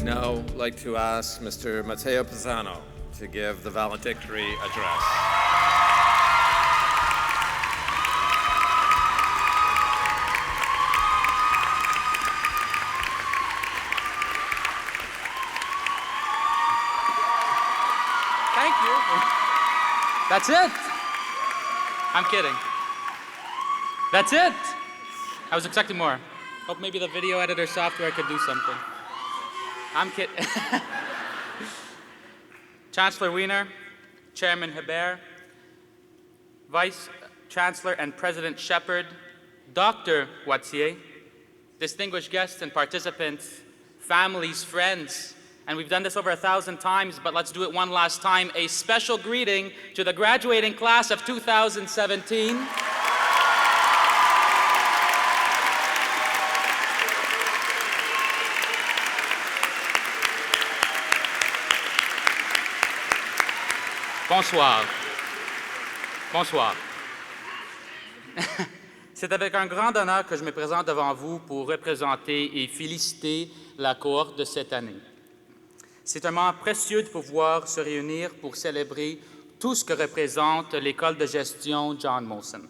now like to ask Mr. Matteo Pisano to give the valedictory address. Thank you. That's it. I'm kidding. That's it. I was expecting more. Hope maybe the video editor software could do something. I'm kidding. Chancellor Wiener, Chairman Hebert, Vice Chancellor and President Shepard, Dr. Wattier, distinguished guests and participants, families, friends, and we've done this over 1,000 times, but let's do it one last time. A special greeting to the graduating class of 2017. Bonsoir. Bonsoir. C'est avec un grand honneur que je me présente devant vous pour représenter et féliciter la cohorte de cette année. C'est un moment précieux de pouvoir se réunir pour célébrer tout ce que représente l'école de gestion John-Molson.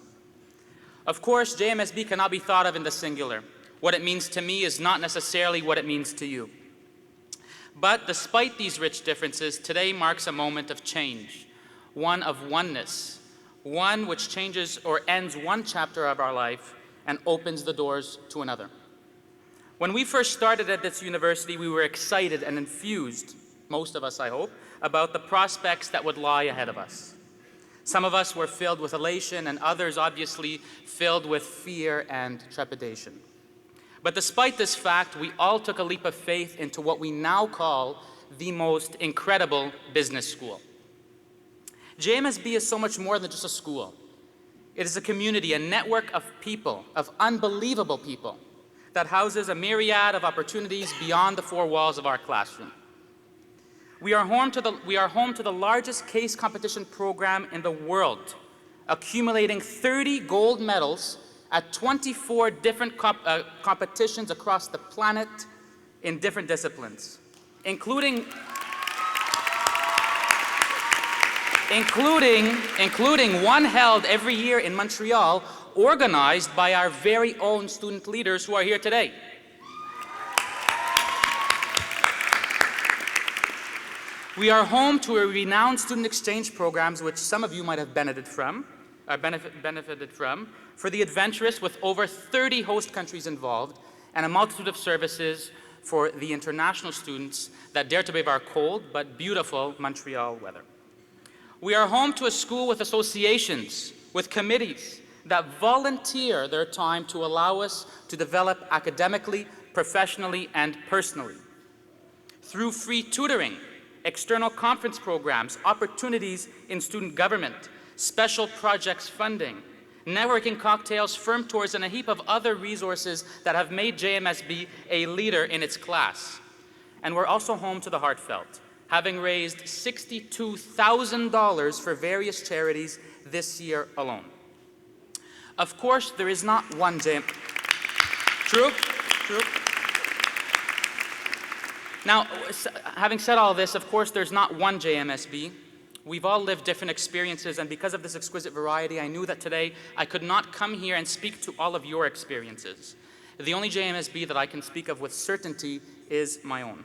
Of course, JMSB cannot be thought of in the singular. What it means to me is not necessarily what it means to you. But despite these rich differences, today marks a moment of change. One of oneness, one which changes or ends one chapter of our life and opens the doors to another. When we first started at this university, we were excited and infused, most of us I hope, about the prospects that would lie ahead of us. Some of us were filled with elation and others obviously filled with fear and trepidation. But despite this fact, we all took a leap of faith into what we now call the most incredible business school. JMSB is so much more than just a school. It is a community, a network of people, of unbelievable people, that houses a myriad of opportunities beyond the four walls of our classroom. We are home to the largest case competition program in the world, accumulating 30 gold medals at 24 different competitions across the planet in different disciplines, including one held every year in Montreal, organized by our very own student leaders who are here today. We are home to a renowned student exchange programs which some of you might have benefited from, for the adventurous with over 30 host countries involved, and a multitude of services for the international students that dare to brave our cold but beautiful Montreal weather. We are home to a school with associations, with committees that volunteer their time to allow us to develop academically, professionally, and personally. Through free tutoring, external conference programs, opportunities in student government, special projects funding, networking cocktails, firm tours, and a heap of other resources that have made JMSB a leader in its class. And we're also home to the heartfelt, having raised $62,000 for various charities this year alone. Of course, there is not one True. Now, having said all this, of course, there's not one JMSB. We've all lived different experiences, and because of this exquisite variety, I knew that today I could not come here and speak to all of your experiences. The only JMSB that I can speak of with certainty is my own.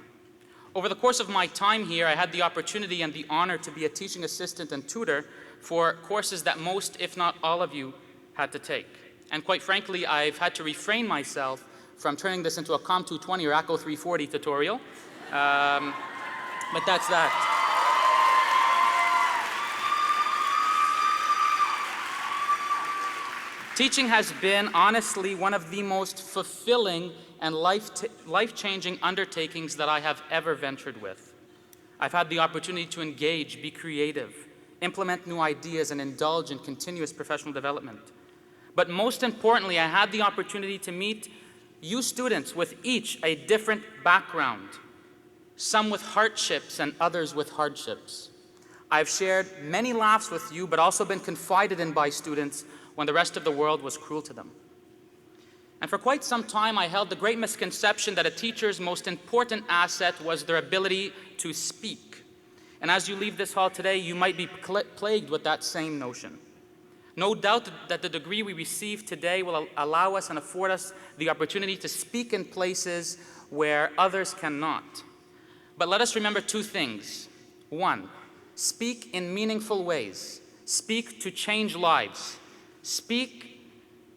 Over the course of my time here, I had the opportunity and the honor to be a teaching assistant and tutor for courses that most, if not all of you, had to take. And quite frankly, I've had to refrain myself from turning this into a COM 220 or ACCO 340 tutorial. But that's that. Teaching has been, honestly, one of the most fulfilling and life-changing undertakings that I have ever ventured with. I've had the opportunity to engage, be creative, implement new ideas, and indulge in continuous professional development. But most importantly, I had the opportunity to meet you students with each a different background, some with hardships and others with hardships. I've shared many laughs with you, but also been confided in by students when the rest of the world was cruel to them. And for quite some time, I held the great misconception that a teacher's most important asset was their ability to speak. And as you leave this hall today, you might be plagued with that same notion. No doubt that the degree we receive today will allow us and afford us the opportunity to speak in places where others cannot. But let us remember two things. One, speak in meaningful ways. Speak to change lives. Speak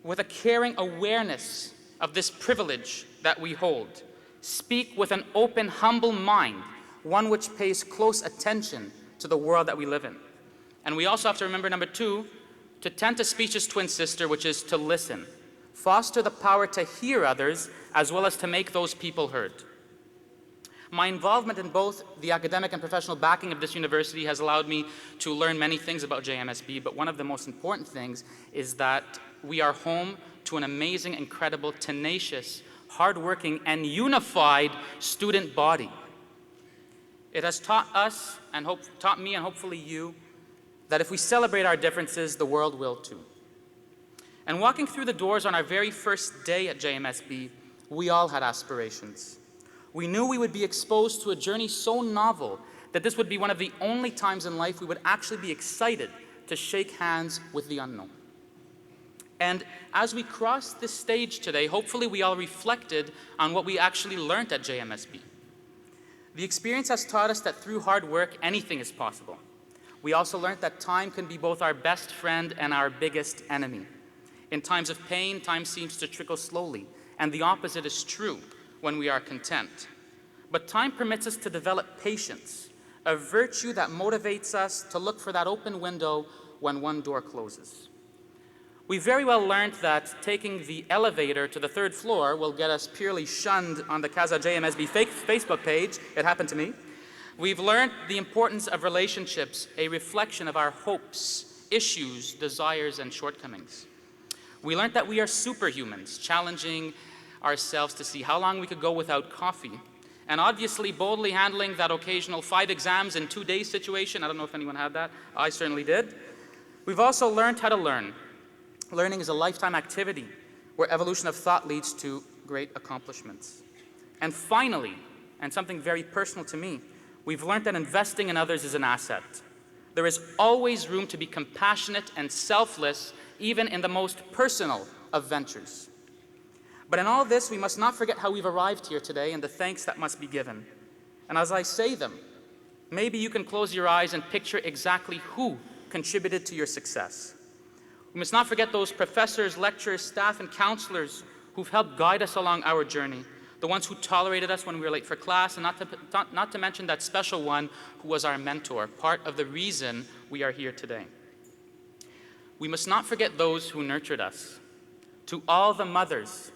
with a caring awareness of this privilege that we hold. Speak with an open, humble mind, one which pays close attention to the world that we live in. And we also have to remember, number two, to tend to speech's twin sister, which is to listen. Foster the power to hear others as well as to make those people heard. My involvement in both the academic and professional backing of this university has allowed me to learn many things about JMSB, but one of the most important things is that we are home to an amazing, incredible, tenacious, hardworking, and unified student body. It has taught us, and taught me, and hopefully you, that if we celebrate our differences, the world will too. And walking through the doors on our very first day at JMSB, we all had aspirations. We knew we would be exposed to a journey so novel that this would be one of the only times in life we would actually be excited to shake hands with the unknown. And as we cross this stage today, hopefully we all reflected on what we actually learned at JMSB. The experience has taught us that through hard work, anything is possible. We also learned that time can be both our best friend and our biggest enemy. In times of pain, time seems to trickle slowly, and the opposite is true when we are content. But time permits us to develop patience, a virtue that motivates us to look for that open window when one door closes. We very well learned that taking the elevator to the third floor will get us purely shunned on the Casa JMSB Facebook page. It happened to me. We've learned the importance of relationships, a reflection of our hopes, issues, desires, and shortcomings. We learned that we are superhumans, challenging ourselves to see how long we could go without coffee, and obviously boldly handling that occasional 5 exams in 2 days situation. I don't know if anyone had that. I certainly did. We've also learned how to learn. Learning is a lifetime activity where evolution of thought leads to great accomplishments. And finally, and something very personal to me, we've learned that investing in others is an asset. There is always room to be compassionate and selfless, even in the most personal of ventures. But in all this, we must not forget how we've arrived here today and the thanks that must be given. And as I say them, maybe you can close your eyes and picture exactly who contributed to your success. We must not forget those professors, lecturers, staff, and counselors who've helped guide us along our journey, the ones who tolerated us when we were late for class, and not to mention that special one who was our mentor, part of the reason we are here today. We must not forget those who nurtured us. To all the mothers,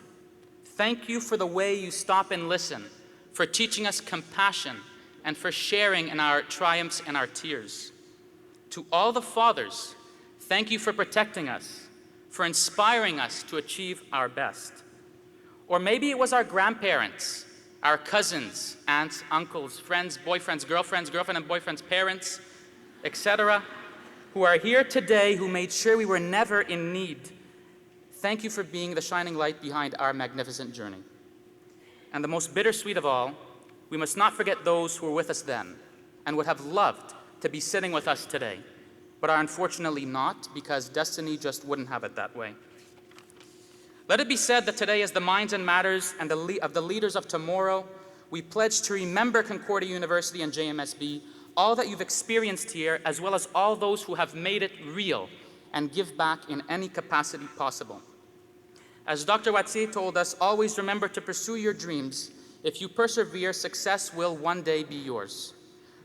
thank you for the way you stop and listen, for teaching us compassion, and for sharing in our triumphs and our tears. To all the fathers, thank you for protecting us, for inspiring us to achieve our best. Or maybe it was our grandparents, our cousins, aunts, uncles, friends, boyfriends, girlfriends, girlfriend and boyfriend's parents, etc., who are here today, who made sure we were never in need. Thank you for being the shining light behind our magnificent journey. And the most bittersweet of all, we must not forget those who were with us then and would have loved to be sitting with us today, but are unfortunately not, because destiny just wouldn't have it that way. Let it be said that today, as the minds and matters and of the leaders of tomorrow, we pledge to remember Concordia University and JMSB, all that you've experienced here, as well as all those who have made it real, and give back in any capacity possible. As Dr. Wattier told us, always remember to pursue your dreams. If you persevere, success will one day be yours.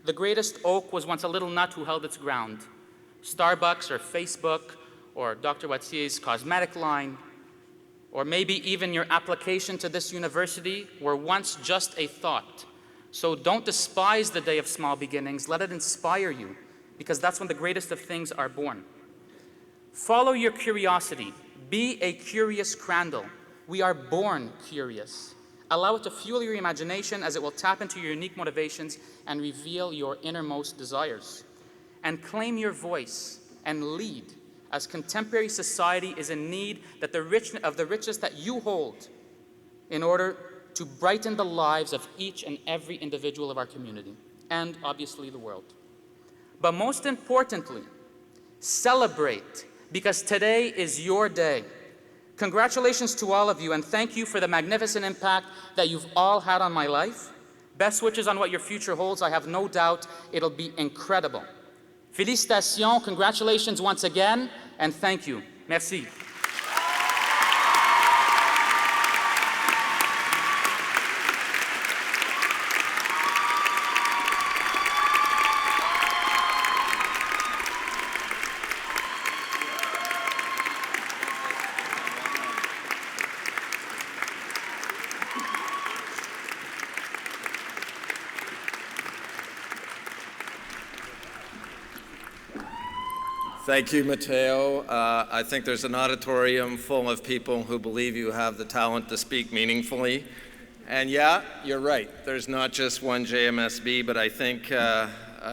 The greatest oak was once a little nut who held its ground. Starbucks or Facebook or Dr. Wattier's cosmetic line, or maybe even your application to this university were once just a thought. So don't despise the day of small beginnings. Let it inspire you, because that's when the greatest of things are born. Follow your curiosity. Be a curious Crandall. We are born curious. Allow it to fuel your imagination, as it will tap into your unique motivations and reveal your innermost desires. And claim your voice and lead, as contemporary society is in need of the richness that you hold in order to brighten the lives of each and every individual of our community, and obviously the world. But most importantly, celebrate, because today is your day. Congratulations to all of you, and thank you for the magnificent impact that you've all had on my life. Best wishes on what your future holds. I have no doubt it'll be incredible. Félicitations, congratulations once again, and thank you. Merci. Thank you, Matteo. I think there's an auditorium full of people who believe you have the talent to speak meaningfully. And yeah, you're right. There's not just one JMSB, but I think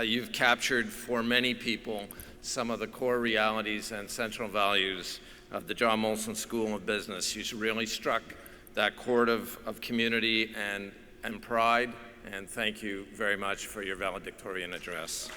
you've captured for many people some of the core realities and central values of the John-Molson School of Business. You really struck that chord of community and pride, and thank you very much for your valedictorian address.